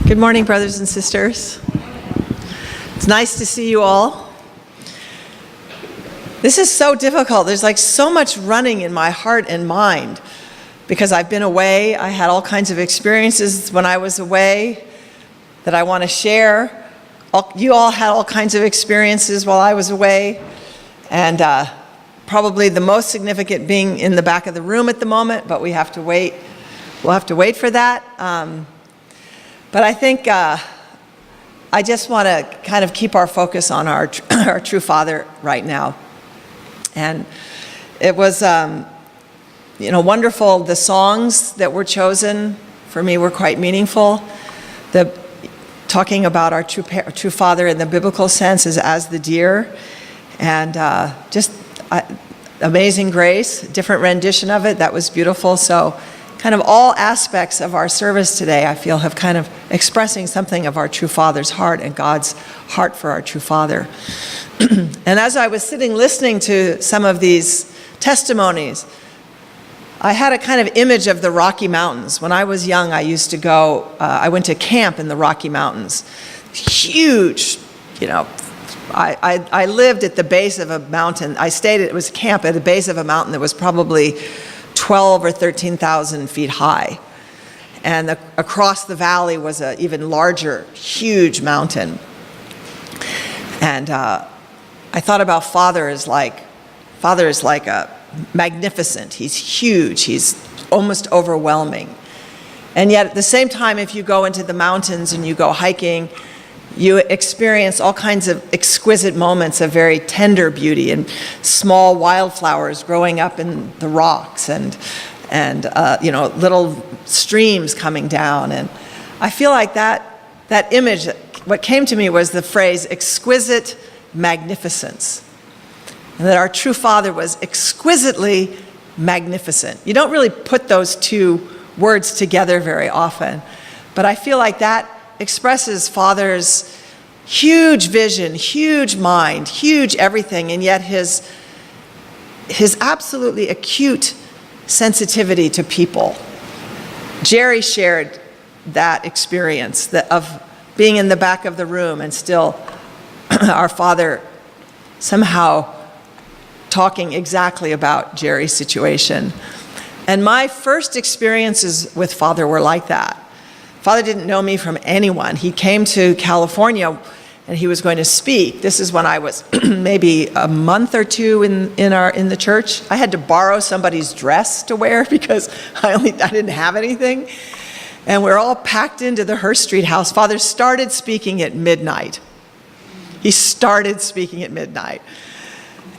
Good morning, brothers and sisters. It's nice to see you all. This is so difficult. There's like so much running in my heart and mind because I've been away. I had all kinds of experiences when I was away that I want to share. You all had all kinds of experiences while I was away, and probably the most significant being in the back of the room at the moment, but we have to wait. We'll have to wait for that. But I think I just want to kind of keep our focus on our true Father right now. And it was, wonderful. The songs that were chosen for me were quite meaningful. Talking about our true Father in the biblical sense is as the deer, and Amazing Grace, different rendition of it. That was beautiful. So kind of all aspects of our service today, I feel, have kind of expressing something of our true Father's heart and God's heart for our true Father. And as I was sitting listening to some of these testimonies, I had a kind of image of the Rocky Mountains. When I was young, I used to go, I went to camp in the Rocky Mountains. Huge, I lived at the base of a mountain. It was camp at the base of a mountain that was probably 12 or 13,000 feet high. And across the valley was an even larger, huge mountain. And I thought about Father is like a magnificent. He's huge. He's almost overwhelming. And yet at the same time, if you go into the mountains and you go hiking, you experience all kinds of exquisite moments of very tender beauty and small wildflowers growing up in the rocks and little streams coming down. And I feel like that image, what came to me was the phrase exquisite magnificence. And that our true Father was exquisitely magnificent. You don't really put those two words together very often, but I feel like that expresses Father's huge vision, huge mind, huge everything, and yet his absolutely acute sensitivity to people. Jerry shared that experience of being in the back of the room and still our Father somehow talking exactly about Jerry's situation. And my first experiences with Father were like that. Father didn't know me from anyone. He came to California and he was going to speak. This is when I was maybe a month or two in the church. I had to borrow somebody's dress to wear because I didn't have anything. And we're all packed into the Hurst Street house. Father started speaking at midnight. He started speaking at midnight.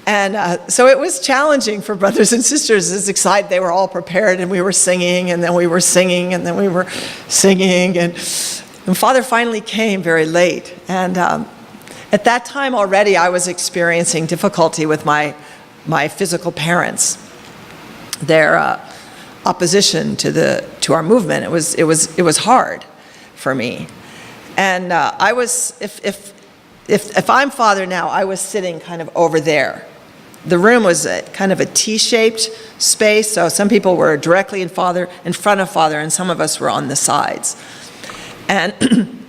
And so it was challenging for brothers and sisters. As excited, they were all prepared, and we were singing, and then we were singing, and then we were singing. And Father finally came very late. And at that time already, I was experiencing difficulty with my physical parents. Their opposition to our movement. It was hard for me. And I was, if I'm Father now, I was sitting kind of over there. The room was kind of a T-shaped space, so some people were directly in front of Father, and some of us were on the sides. And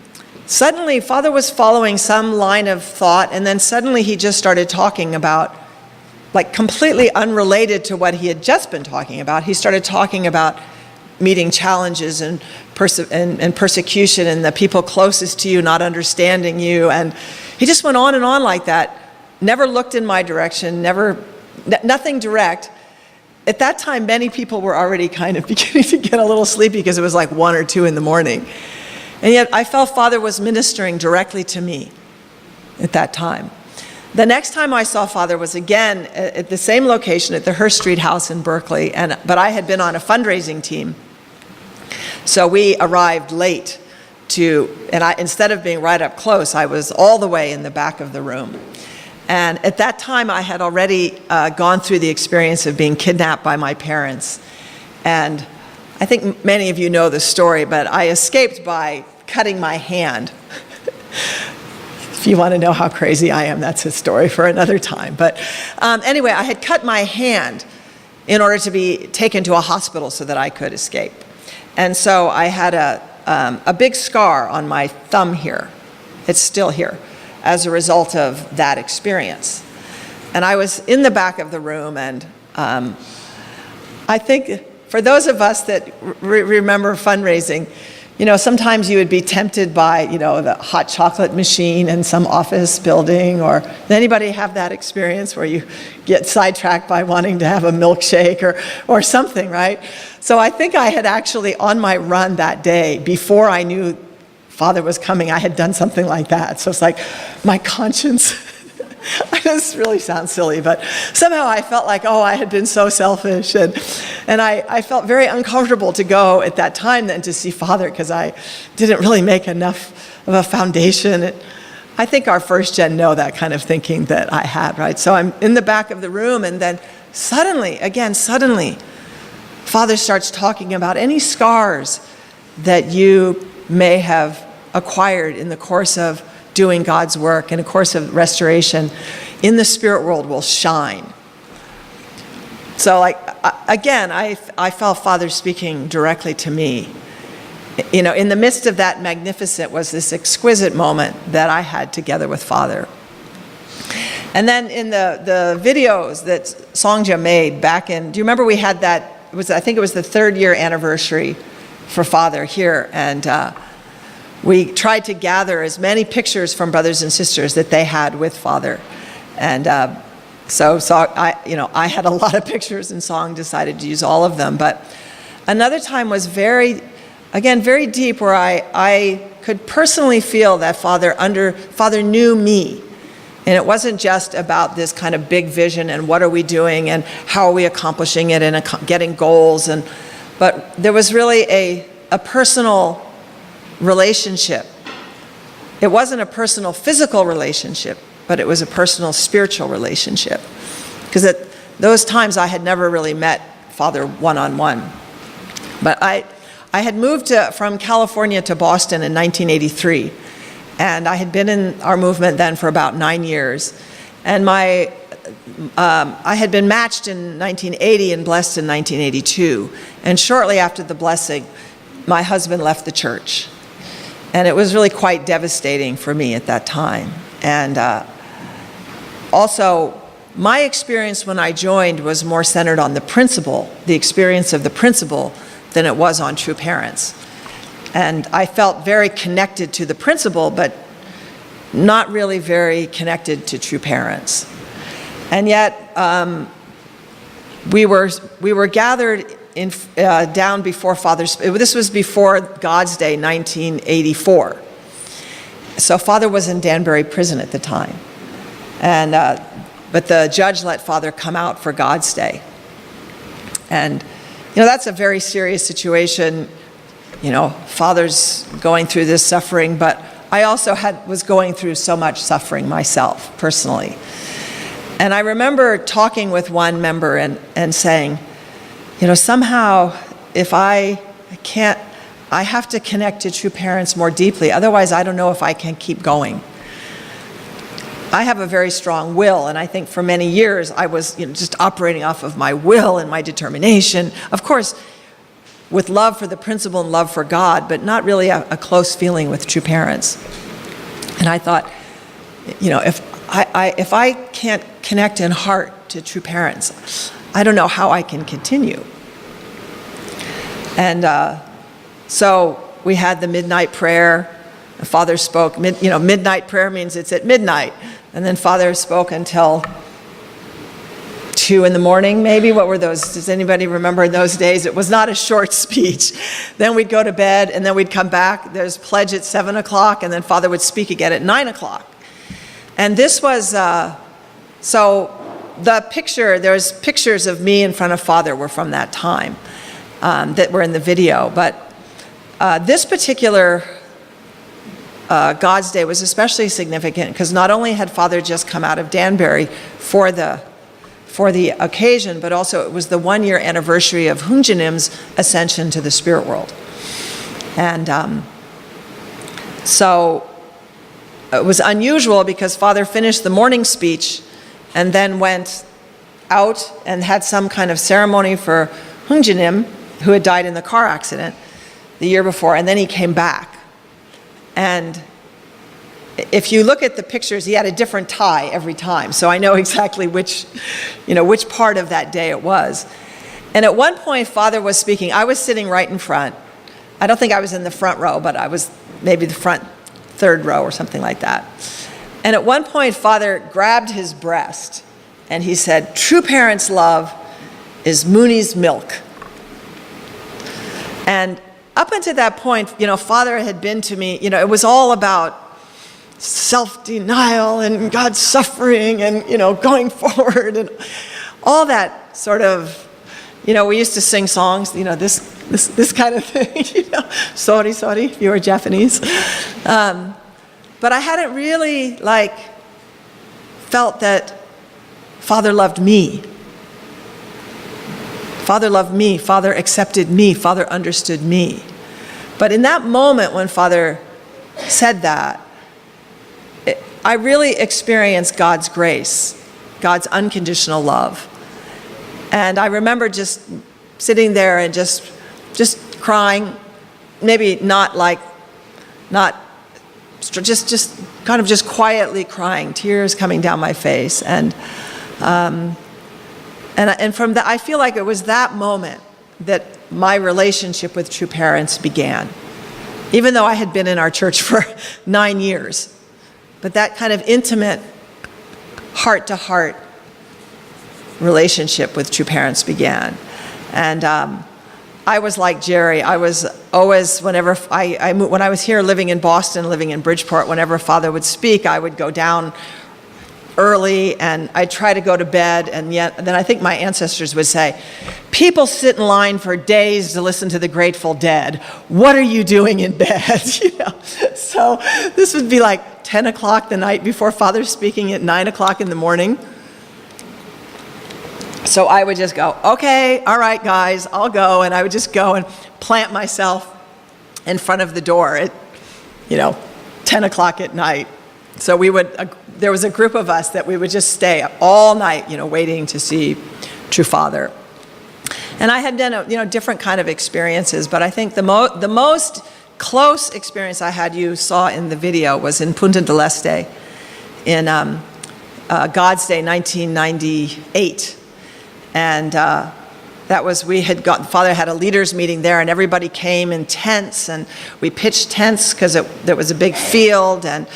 suddenly, Father was following some line of thought, and then suddenly he just started talking about, like completely unrelated to what he had just been talking about. He started talking about meeting challenges and persecution and the people closest to you not understanding you. And he just went on and on like that. Never looked in my direction, nothing direct. At that time, many people were already kind of beginning to get a little sleepy because it was like 1 or 2 in the morning. And yet I felt Father was ministering directly to me at that time. The next time I saw Father was again at the same location at the Hurst Street house in Berkeley, but I had been on a fundraising team. So we arrived late instead of being right up close, I was all the way in the back of the room. And at that time, I had already gone through the experience of being kidnapped by my parents. And I think many of you know the story, but I escaped by cutting my hand. If you want to know how crazy I am, that's a story for another time. But anyway, I had cut my hand in order to be taken to a hospital so that I could escape. And so I had a big scar on my thumb here. It's still here as a result of that experience. And I was in the back of the room, and I think for those of us that remember fundraising, sometimes you would be tempted by, the hot chocolate machine in some office building, or did anybody have that experience where you get sidetracked by wanting to have a milkshake or something, right? So I think I had actually, on my run that day, before I knew Father was coming, I had done something like that. So it's like my conscience, this really sounds silly, but somehow I felt like, I had been so selfish. And I felt very uncomfortable to go at that time then to see Father, because I didn't really make enough of a foundation. I think our first gen know that kind of thinking that I had, right? So I'm in the back of the room, and then suddenly, Father starts talking about any scars that you may have acquired in the course of doing God's work, in the course of restoration, in the spirit world will shine. So I felt Father speaking directly to me. In the midst of that magnificent was this exquisite moment that I had together with Father. And then in the videos that Songja made back in, do you remember we had that, I think it was the 3rd year anniversary for Father here, and we tried to gather as many pictures from brothers and sisters that they had with Father. And so I had a lot of pictures, and Song decided to use all of them. But another time was very deep, where I could personally feel that Father knew me. And it wasn't just about this kind of big vision and what are we doing and how are we accomplishing it and getting goals. But there was really a personal relationship. It wasn't a personal physical relationship, but it was a personal spiritual relationship. Because at those times I had never really met Father one-on-one. But I had moved from California to Boston in 1983. And I had been in our movement then for about 9 years. And I had been matched in 1980 and blessed in 1982. And shortly after the blessing, my husband left the church. And it was really quite devastating for me at that time. And also, my experience when I joined was more centered on the experience of the principle, than it was on true parents. And I felt very connected to the principle, but not really very connected to true parents. And yet, we were gathered down before Father's. This was before God's Day, 1984. So Father was in Danbury prison at the time, but the judge let Father come out for God's Day. And that's a very serious situation. Father's going through this suffering, but I also was going through so much suffering myself, personally. And I remember talking with one member and saying, somehow if I have to connect to true parents more deeply, otherwise I don't know if I can keep going. I have a very strong will, and I think for many years I was just operating off of my will and my determination. Of course, with love for the principle and love for God, but not really a close feeling with true parents. And I thought, if I can't connect in heart to true parents, I don't know how I can continue. And so we had the midnight prayer. The Father spoke. Midnight prayer means it's at midnight, and then Father spoke until 2 in the morning, maybe. What were those? Does anybody remember in those days? It was not a short speech. Then we'd go to bed, and then we'd come back. There's pledge at 7 o'clock, and then Father would speak again at 9 o'clock. And this was, so there's pictures of me in front of Father were from that time that were in the video. But this particular God's Day was especially significant because not only had Father just come out of Danbury for the occasion, but also it was the 1-year anniversary of Hunjanim's ascension to the spirit world. And so it was unusual because Father finished the morning speech and then went out and had some kind of ceremony for Hung Jinim, who had died in the car accident the year before, and then he came back. And if you look at the pictures, he had a different tie every time, so I know exactly which part of that day it was. And at one point, Father was speaking. I was sitting right in front. I don't think I was in the front row, but I was maybe the front third row or something like that. And at one point, Father grabbed his breast, and he said, "True parents' love is Mooney's milk." And up until that point, Father had been to me, it was all about self-denial and God's suffering and, going forward and all that sort of, we used to sing songs, this kind of thing, sorry, if you were Japanese. But I hadn't really, felt that Father loved me. Father loved me, Father accepted me, Father understood me. But in that moment when Father said that, I really experienced God's grace, God's unconditional love. And I remember just sitting there and just crying, maybe just kind of just quietly crying, tears coming down my face. And from that, I feel like it was that moment that my relationship with True Parents began. Even though I had been in our church for 9 years. But that kind of intimate, heart-to-heart relationship with True Parents began. And I was like Jerry. I was always, when I was here living in Boston, living in Bridgeport, whenever Father would speak, I would go down early and I'd try to go to bed, and then I think my ancestors would say, "People sit in line for days to listen to the Grateful Dead. What are you doing in bed?" So this would be like 10 o'clock the night before Father's speaking at 9 o'clock in the morning. So I would just go, "Okay, all right, guys, I'll go," and I would just go and plant myself in front of the door at 10 o'clock at night. So there was a group of us that we would just stay up all night, waiting to see True Father. And I had done, different kind of experiences, but I think the most close experience I had, you saw in the video, was in Punta del Este in God's Day 1998. And Father had a leaders meeting there, and everybody came in tents, and we pitched tents because there was a big field, and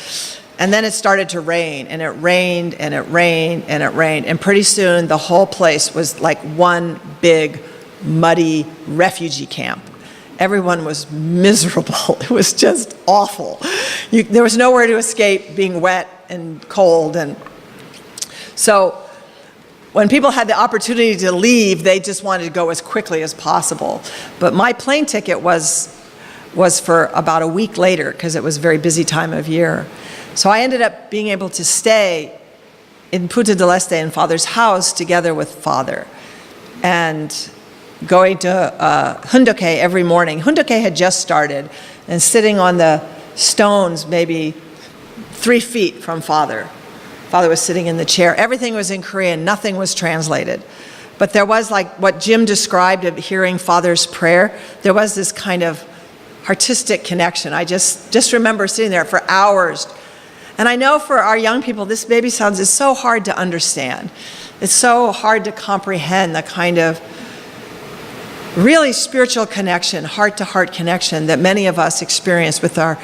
then it started to rain, and it rained, and it rained, and it rained. And pretty soon, the whole place was like one big, muddy refugee camp. Everyone was miserable. It was just awful. There was nowhere to escape being wet and cold. And so when people had the opportunity to leave, they just wanted to go as quickly as possible. But my plane ticket was for about a week later, because it was a very busy time of year. So I ended up being able to stay in Punta del Este in Father's house together with Father, and going to Hundoke every morning. Hundoke had just started, and sitting on the stones maybe 3 feet from Father. Father was sitting in the chair. Everything was in Korean, nothing was translated. But there was, like what Jim described of hearing Father's prayer, there was this kind of artistic connection. I just remember sitting there for hours. And I know for our young people, this baby sounds is so hard to understand. It's so hard to comprehend the kind of really spiritual connection, heart-to-heart connection that many of us experience with our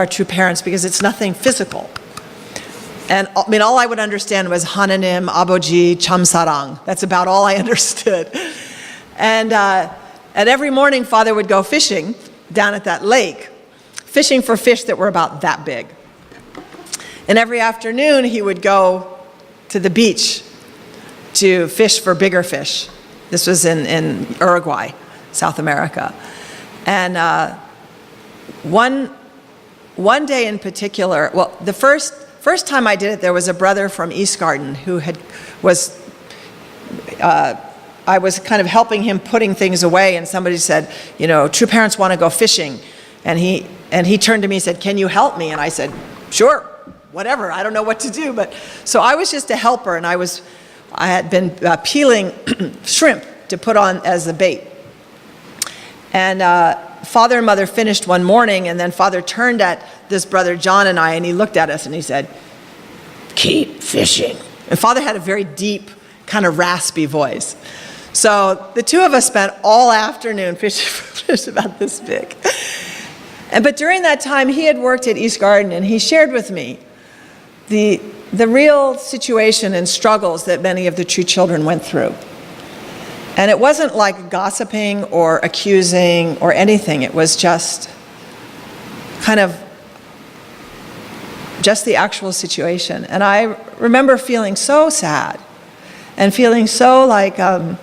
True Parents, because it's nothing physical. And all I would understand was Hananim, Aboji, Chamsarang. That's about all I understood. And every morning, Father would go fishing down at that lake, fishing for fish that were about that big. And every afternoon, he would go to the beach to fish for bigger fish. This was in Uruguay, South America. And one day in particular, well, the first time I did it, there was a brother from East Garden who I was kind of helping him putting things away, and somebody said, True Parents want to go fishing. And he turned to me and said, "Can you help me?" And I said, "Sure, whatever, I don't know what to do." So I was just a helper, and I was I had been peeling shrimp to put on as a bait. And Father and Mother finished one morning, and then Father turned at this brother John and I, and he looked at us and he said, "Keep fishing." And Father had a very deep, kind of raspy voice. So the two of us spent all afternoon fishing for fish about this big. But during that time, he had worked at East Garden, and he shared with me the real situation and struggles that many of the True Children went through. And it wasn't like gossiping or accusing or anything. It was just kind of just the actual situation. And I remember feeling so sad and feeling so like, I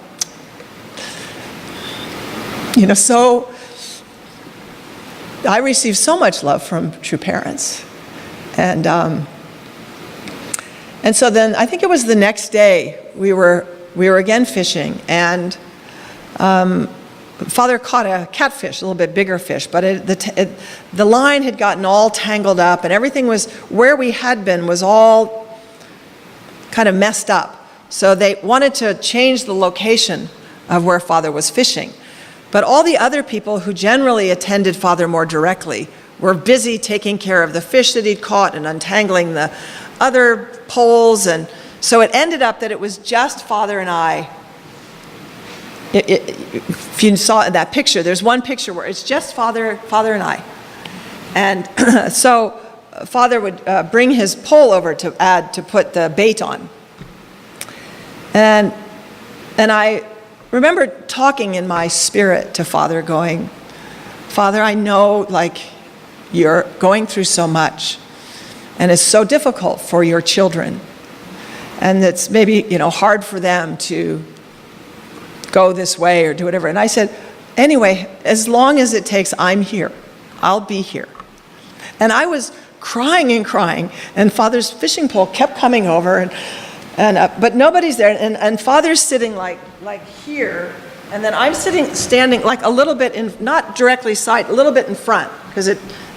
received so much love from True Parents. And so then I think it was the next day we were again fishing, and Father caught a catfish, a little bit bigger fish, but the line had gotten all tangled up, and everything was, where we had been was all kind of messed up. So they wanted to change the location of where Father was fishing. But all the other people who generally attended Father more directly were busy taking care of the fish that he'd caught and untangling the other poles. And so it ended up that it was just Father and I. If you saw in that picture, there's one picture where it's just Father and I. And so Father would bring his pole over to put the bait on. And I remember talking in my spirit to Father, going, "Father, I know like you're going through so much, and it's so difficult for your children, and it's maybe hard for them to go this way or do whatever." And I said, "Anyway, as long as it takes, I'm here. I'll be here." And I was crying and crying, and Father's fishing pole kept coming over, but nobody's there, and Father's sitting like here, and then I'm standing like a little bit in, not directly side, a little bit in front, because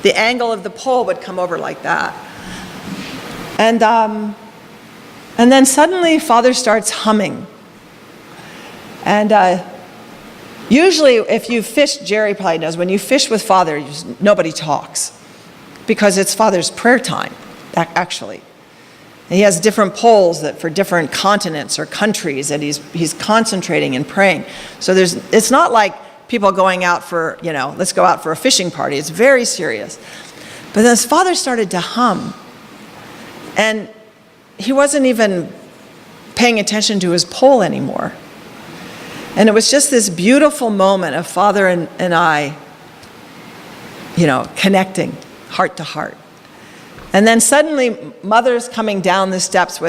the angle of the pole would come over like that. And then suddenly Father starts humming. And usually if you fish, Jerry probably knows, when you fish with Father, nobody talks, because it's Father's prayer time, actually. He has different poles that for different continents or countries, and he's concentrating and praying. So it's not like people going out for, let's go out for a fishing party. It's very serious. But then his Father started to hum, and he wasn't even paying attention to his pole anymore. And it was just this beautiful moment of Father and I, connecting heart to heart. And then suddenly, Mother's coming down the steps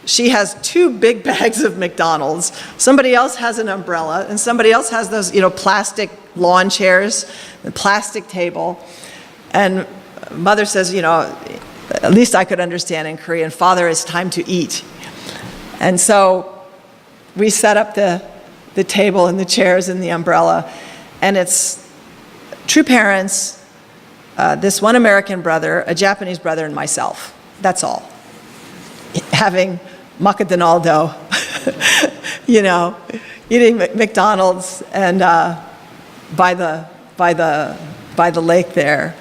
she has 2 big bags of McDonald's. Somebody else has an umbrella, and somebody else has those, plastic lawn chairs, the plastic table. And Mother says, at least I could understand in Korean, "Father, it's time to eat." And so we set up the table and the chairs and the umbrella, and it's True Parents, this one American brother, a Japanese brother, and myself. That's all. Having macadonaldo, eating McDonald's, and by the lake there.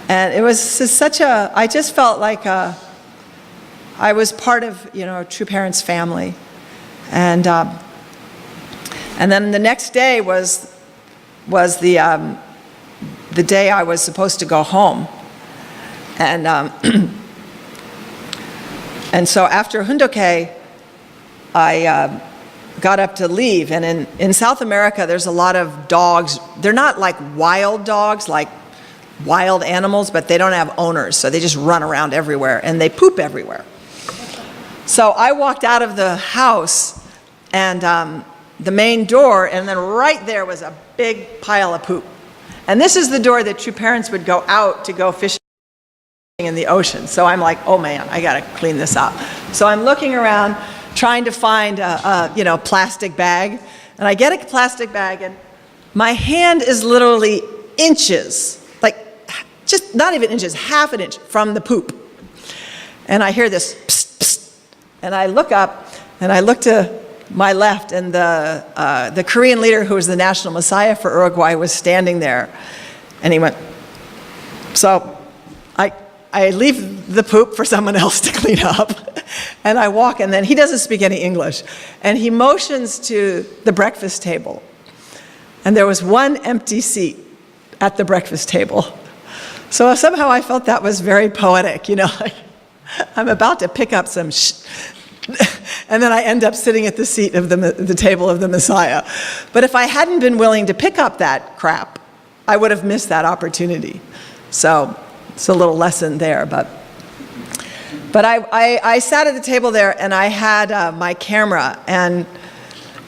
And it was just I just felt like I was part of, True Parents family. And then the next day was the day I was supposed to go home. And and so after Hundoke, I got up to leave. And in South America, there's a lot of dogs. They're not like wild dogs, like wild animals, but they don't have owners, so they just run around everywhere, and they poop everywhere. So I walked out of the house, and the main door, and then right there was a big pile of poop. And this is the door that True Parents would go out to go fishing in the ocean. So I'm like, oh man, I gotta clean this up. So I'm looking around, trying to find a plastic bag, and I get a plastic bag, and my hand is literally inches, like just not even inches, half an inch from the poop. And I hear this psst, psst, and I look up, And I looked to my left, and the Korean leader who was the national messiah for Uruguay was standing there. And he went, so I leave the poop for someone else to clean up. And I walk, and then he doesn't speak any English. And he motions to the breakfast table. And there was one empty seat at the breakfast table. So somehow I felt that was very poetic, like I'm about to pick up some and then I end up sitting at the seat of the table of the Messiah. But if I hadn't been willing to pick up that crap, I would have missed that opportunity. So it's a little lesson there, but I sat at the table there, and I had my camera, and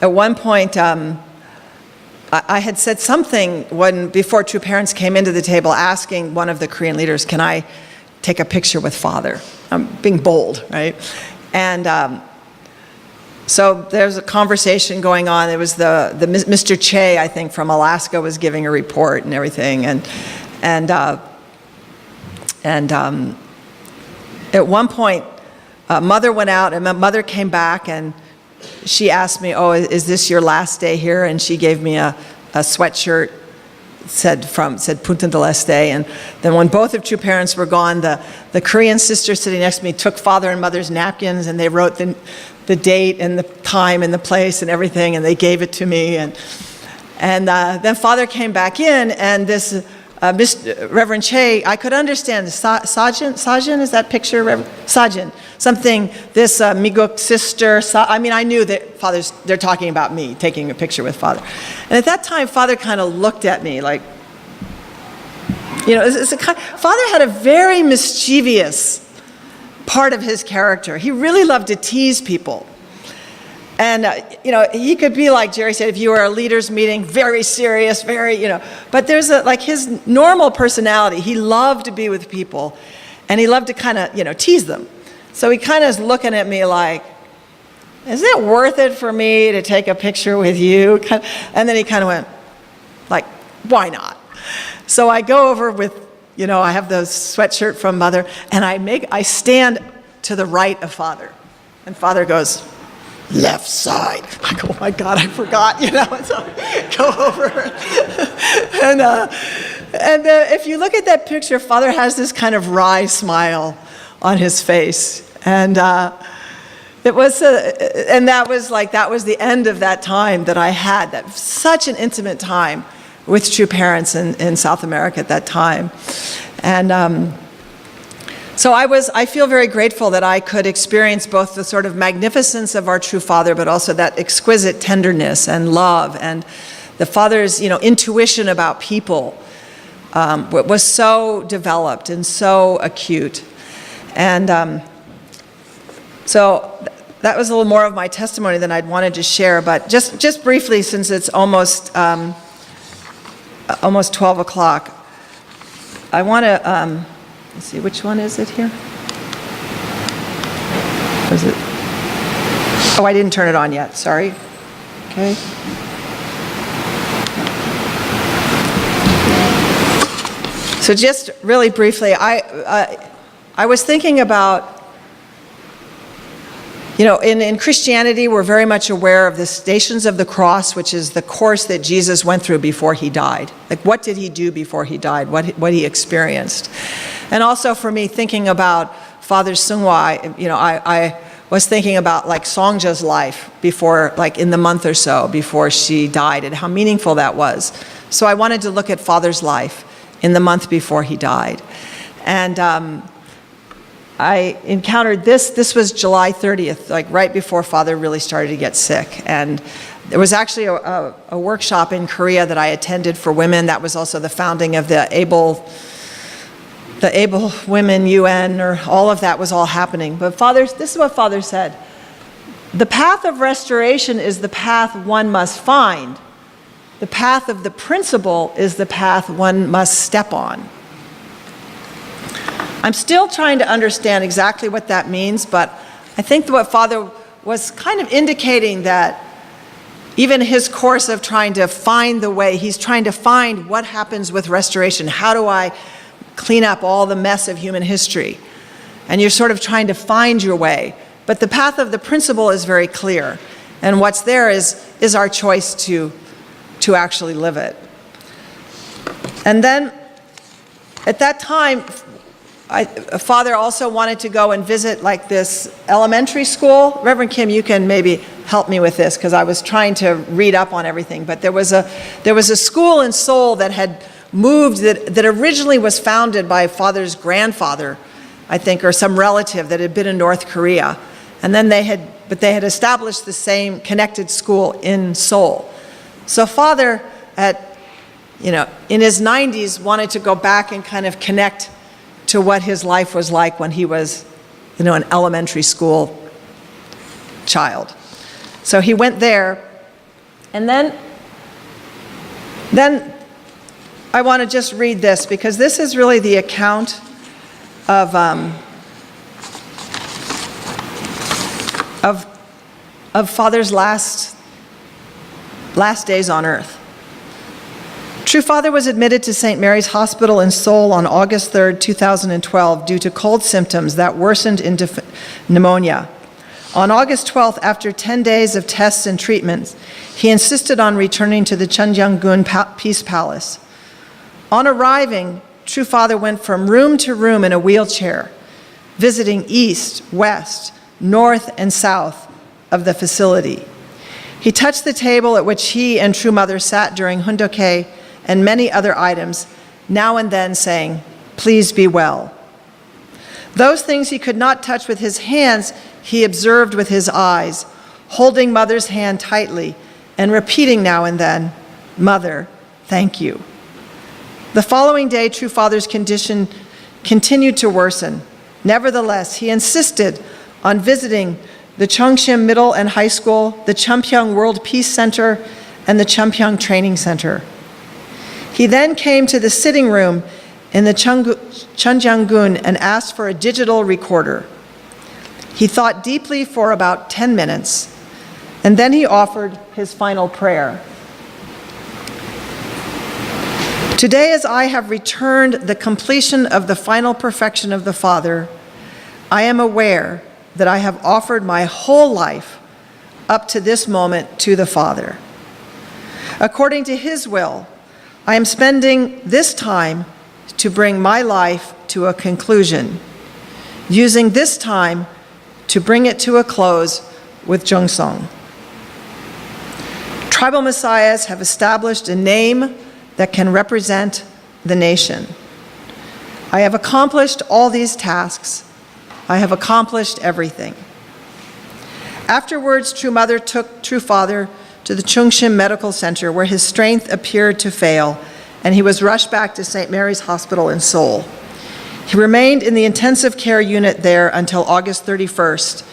at one point I had said something before True Parents came into the table, asking one of the Korean leaders, can I take a picture with Father? I'm being bold, right? And so there's a conversation going on. It was the Mr. Che, I think, from Alaska was giving a report and everything, and at one point, Mother went out, and my mother came back, and she asked me, oh, is this your last day here? And she gave me a sweatshirt, said Punta del Este. And then when both of True Parents were gone, the Korean sister sitting next to me took Father and Mother's napkins, and they wrote the date and the time and the place and everything, and they gave it to me. And then Father came back in, and this Reverend Che, I could understand. Sajin, is that picture? Sajin, something, this Miguk sister, I knew that they're talking about me, taking a picture with Father. And at that time, Father kind of looked at me like, Father had a very mischievous part of his character. He really loved to tease people. And, he could be like Jerry said, if you were a leaders meeting, very serious, but there's his normal personality. He loved to be with people, and he loved to kind of, tease them. So he kind of is looking at me like, is it worth it for me to take a picture with you? And then he kind of went like, why not? So I go over with, I have the sweatshirt from Mother, and I stand to the right of Father. And Father goes, left side. I go, oh my God, I forgot, and so I go over. and if you look at that picture, Father has this kind of wry smile on his face. And that was the end of that time that I had, that such an intimate time with True Parents in South America at that time. And so I feel very grateful that I could experience both the sort of magnificence of our true Father, but also that exquisite tenderness and love, and the Father's, intuition about people was so developed and so acute. And so that was a little more of my testimony than I'd wanted to share, but just briefly, since it's almost 12 o'clock, I want to, let's see, which one is it here? Was it? Oh, I didn't turn it on yet, sorry. Okay. So just really briefly, I was thinking about, in Christianity, we're very much aware of the Stations of the Cross, which is the course that Jesus went through before he died. Like, what did he do before he died? What he experienced. And also for me, thinking about Father Seung-Hwa, I was thinking about like Songja's life before, like in the month or so before she died, and how meaningful that was. So I wanted to look at Father's life in the month before he died. And I encountered this was July 30th, like right before Father really started to get sick. And there was actually a workshop in Korea that I attended for women. That was also the founding of the Able Women UN, or all of that was all happening. But this is what Father said. The path of restoration is the path one must find. The path of the principle is the path one must step on. I'm still trying to understand exactly what that means, but I think what Father was kind of indicating, that even his course of trying to find the way, he's trying to find what happens with restoration. How do I clean up all the mess of human history? And you're sort of trying to find your way. But the path of the principle is very clear. And what's there is our choice to actually live it. And then at that time, Father also wanted to go and visit like this elementary school. Reverend Kim, you can maybe help me with this because I was trying to read up on everything. But there was a school in Seoul that had moved, that originally was founded by Father's grandfather, I think, or some relative that had been in North Korea. And then they had established the same connected school in Seoul. So Father, in his 90s, wanted to go back and kind of connect to what his life was like when he was, an elementary school child. So he went there, and then I want to just read this because this is really the account of Father's last days on earth. True Father was admitted to St. Mary's Hospital in Seoul on August 3rd, 2012, due to cold symptoms that worsened into pneumonia. On August 12th, after 10 days of tests and treatments, he insisted on returning to the Chunjang-gun Peace Palace. On arriving, True Father went from room to room in a wheelchair, visiting east, west, north, and south of the facility. He touched the table at which he and True Mother sat during Hundoke and many other items, now and then saying, "Please be well." Those things he could not touch with his hands, he observed with his eyes, holding Mother's hand tightly and repeating now and then, "Mother, thank you." The following day, True Father's condition continued to worsen. Nevertheless, he insisted on visiting the Chongshim Middle and High School, the Champyeong World Peace Center, and the Champyeong Training Center. He then came to the sitting room in the Chunjang-gun and asked for a digital recorder. He thought deeply for about 10 minutes, and then he offered his final prayer. Today, as I have returned the completion of the final perfection of the Father, I am aware that I have offered my whole life up to this moment to the Father. According to His will, I am spending this time to bring my life to a conclusion, using this time to bring it to a close with Jeongseong. Tribal messiahs have established a name that can represent the nation. I have accomplished all these tasks. I have accomplished everything. Afterwards, True Mother took True Father to the Chungshim Medical Center, where his strength appeared to fail, and he was rushed back to St. Mary's Hospital in Seoul. He remained in the intensive care unit there until August 31st,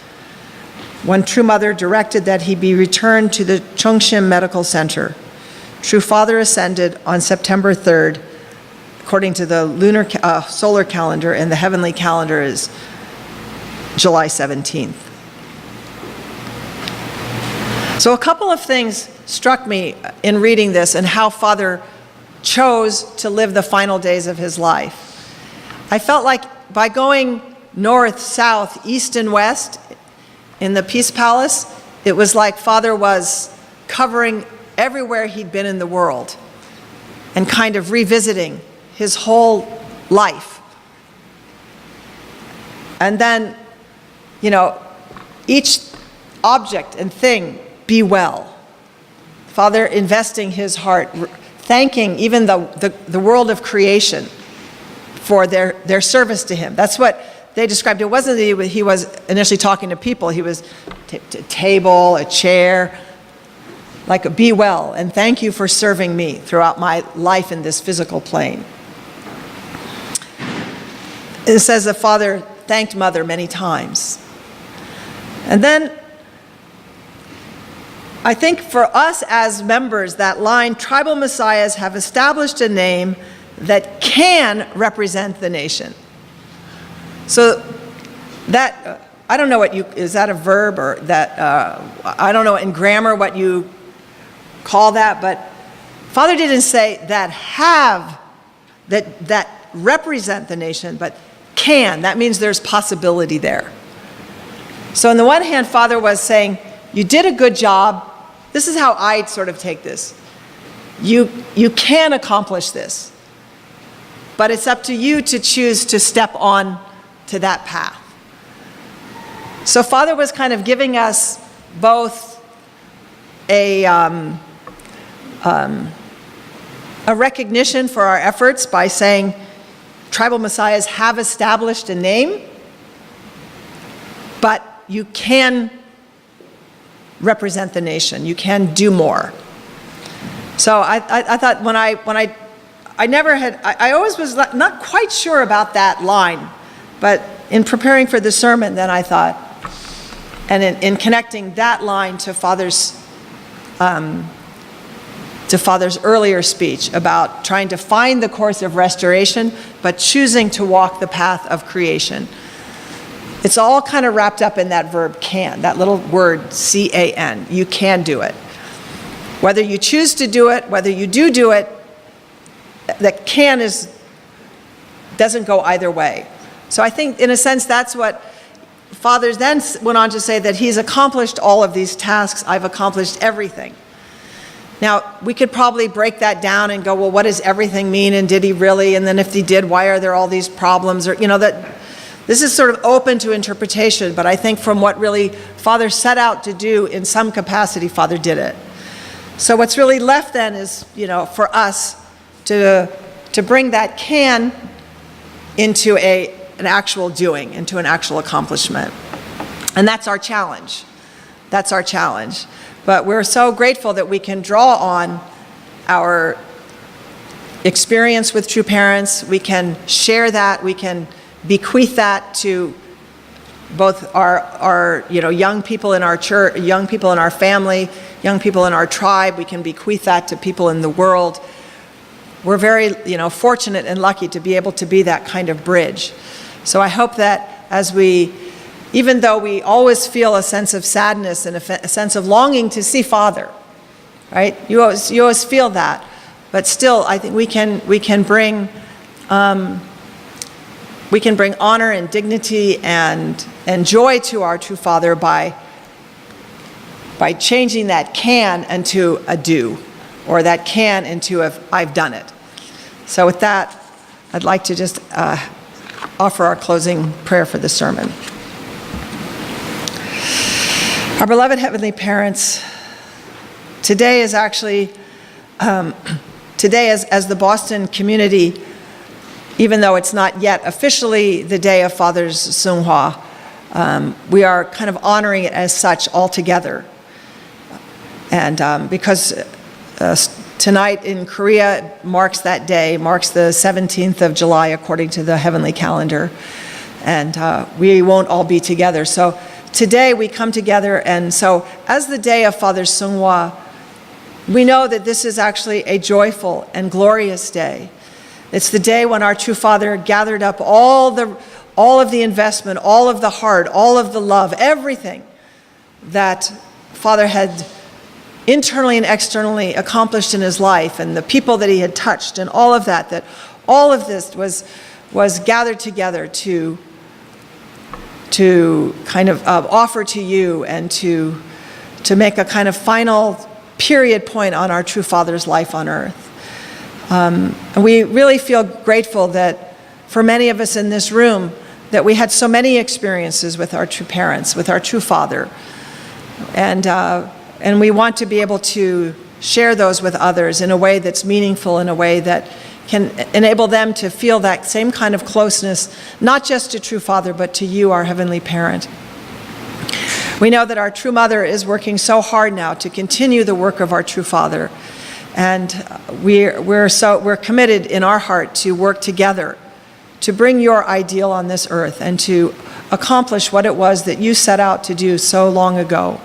when True Mother directed that he be returned to the Chungshim Medical Center. True Father ascended on September 3rd, according to the solar calendar, and the heavenly calendar is July 17th. So a couple of things struck me in reading this and how Father chose to live the final days of his life. I felt like by going north, south, east, and west in the Peace Palace, it was like Father was covering everywhere he'd been in the world and kind of revisiting his whole life. And then, each object and thing, be well. Father investing his heart, thanking even the world of creation for their service to him. That's what they described. It wasn't that he was initially talking to people. He was a table, a chair, like be well, and thank you for serving me throughout my life in this physical plane. It says the Father thanked Mother many times. And then I think for us as members, that line, tribal messiahs have established a name that can represent the nation. So that, I don't know is that a verb or that, I don't know in grammar what you call that, but Father didn't say that represent the nation, but can. That means there's possibility there. So on the one hand, Father was saying, you did a good job. This is how I sort of take this. You can accomplish this, but it's up to you to choose to step on to that path. So Father was kind of giving us both a recognition for our efforts by saying tribal messiahs have established a name, but you can represent the nation. You can do more. So I thought when I never had, I always was not quite sure about that line, but in preparing for the sermon, then I thought, and in connecting that line to Father's earlier speech about trying to find the course of restoration, but choosing to walk the path of creation. It's all kind of wrapped up in that verb can, that little word C-A-N. You can do it. Whether you choose to do it, whether you do it, that can doesn't go either way. So I think in a sense that's what Father then went on to say, that he's accomplished all of these tasks. I've accomplished everything. Now, we could probably break that down and go, well, what does everything mean, and did he really? And then if he did, why are there all these problems? Or, that this is sort of open to interpretation, but I think from what really Father set out to do in some capacity, Father did it. So what's really left then is, for us to bring that can into an actual doing, into an actual accomplishment. And that's our challenge. That's our challenge. But we're so grateful that we can draw on our experience with true parents. We can share that. We can bequeath that to both our young people in our church, young people in our family, young people in our tribe. We can bequeath that to people in the world. We're very, fortunate and lucky to be able to be that kind of bridge. So I hope that as even though we always feel a sense of sadness and a sense of longing to see Father, right? You always feel that, but still, I think we can bring honor and dignity and joy to our true Father by changing that can into a do, or that can into I've done it. So with that, I'd like to just offer our closing prayer for the sermon. Our beloved Heavenly Parents, today is actually, as the Boston community, even though it's not yet officially the day of Father's Seonghwa, we are kind of honoring it as such altogether. And because tonight in Korea marks that day, marks the 17th of July according to the heavenly calendar, and we won't all be together. So today we come together, and so as the day of Father's Seonghwa, we know that this is actually a joyful and glorious day. It's the day when our true Father gathered up all of the investment, all of the heart, all of the love, everything that Father had internally and externally accomplished in his life, and the people that he had touched, and all of that all of this was gathered together to kind of offer to you and to make a kind of final period point on our true Father's life on earth. And we really feel grateful that for many of us in this room, that we had so many experiences with our true parents, with our true Father. And we want to be able to share those with others in a way that's meaningful, in a way that can enable them to feel that same kind of closeness, not just to true Father, but to you, our Heavenly Parent. We know that our true Mother is working so hard now to continue the work of our true Father. And we're committed in our heart to work together to bring your ideal on this earth and to accomplish what it was that you set out to do so long ago.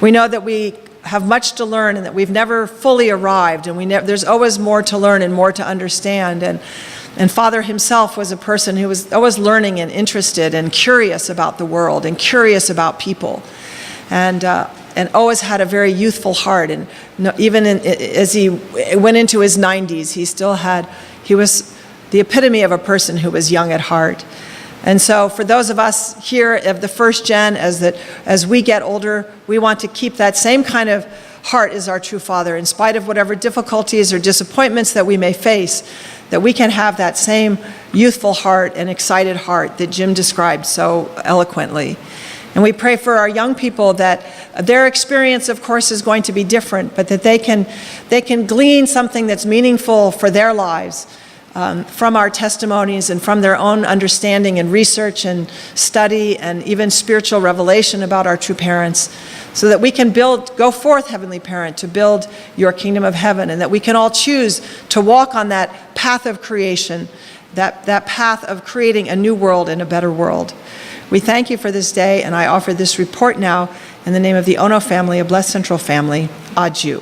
We know that we have much to learn and that we've never fully arrived, and there's always more to learn and more to understand. And Father himself was a person who was always learning and interested and curious about the world and curious about people. And always had a very youthful heart. And even as he went into his 90s, he was the epitome of a person who was young at heart. And so for those of us here of the first gen, as we get older, we want to keep that same kind of heart as our true Father, in spite of whatever difficulties or disappointments that we may face, that we can have that same youthful heart and excited heart that Jim described so eloquently. And we pray for our young people that their experience, of course, is going to be different, but that they can glean something that's meaningful for their lives from our testimonies and from their own understanding and research and study and even spiritual revelation about our true parents, so that we can go forth, Heavenly Parent, to build your kingdom of heaven, and that we can all choose to walk on that path of creation, that path of creating a new world and a better world. We thank you for this day, and I offer this report now in the name of the Ono family, a blessed central family. Adieu.